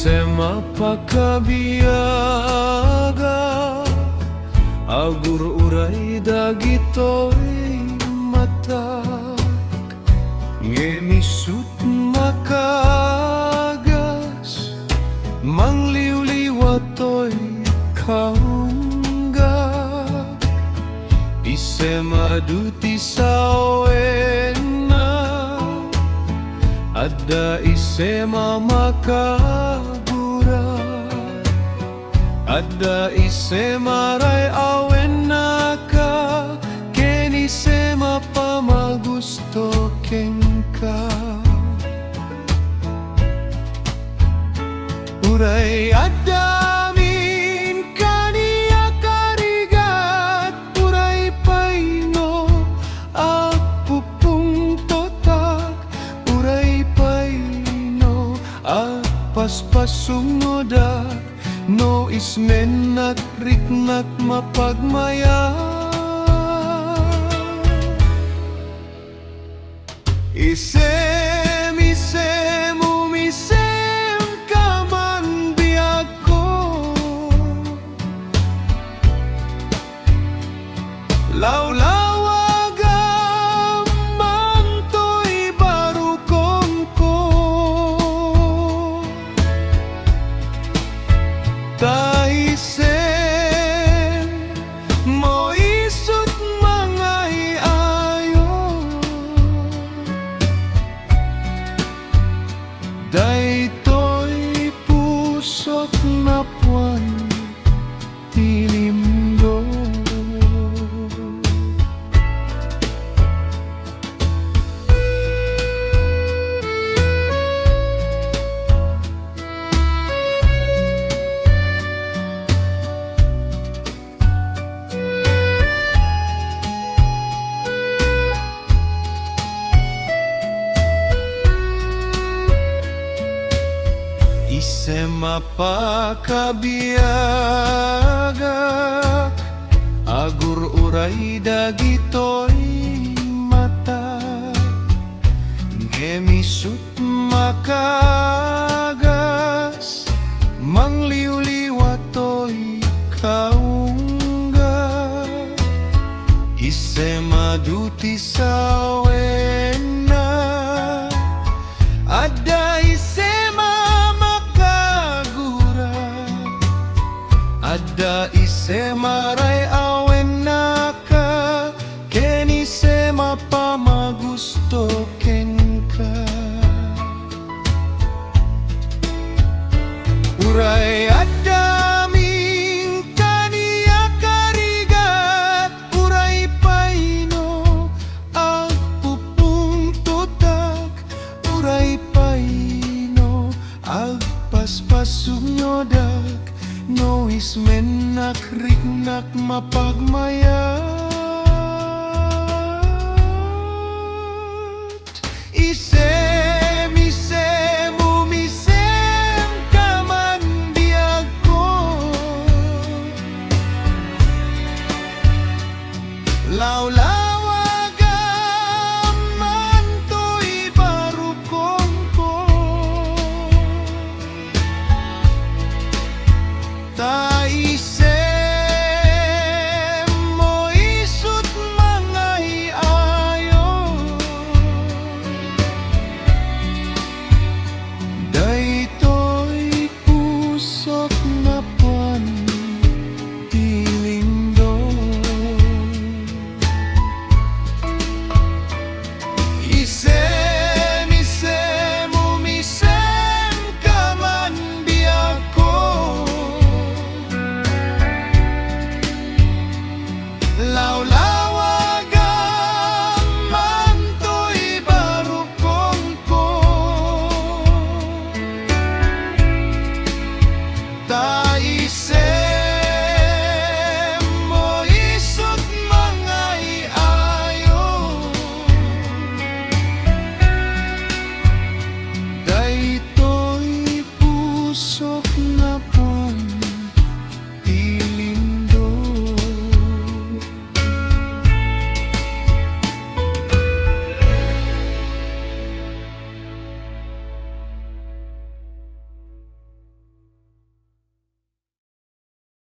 Isema pakabiyaga, agur uray dagitoy matak, ngemisut makagas, mangliwliwatoy kaunggak. Isema duti sawena, adda isema makabura, adda isema ray awenaka, ken isema pamagusto kenka. Uray adamin kaniya karigat, uray paino apupung totak, uray paino apaspasungnodak, no ismen at riknak mapagmaya. Isem umisem ka man biag ko, lawlawagam man to'y barukong ko. Taisem mo isut mga iayo, daytoy pusok na puwan tilimdo. Isema pakabiyaga, agur uray dagitoy mata, ngemisut makagas, mangliwliwatoy kaunggak. Isema duti sawena, adda isema adda isema ray awenaka, ken isema pamagusto kenka. Uray adaming kaniya karigat, uray paino agpupung totak, uray paino agpaspasungnodak, no ismen nakriknak mapagmayat. Isem umisem ka man biag ko, lawlawagam man to'y barukong ko. Taisem mo isut mga iayo, daytoy pusok na puwan tilindo. Isem umisem ka man biag ko, lawlawagam man to'y barukong ko. Taisem mo isut mga iayo, daytoy puso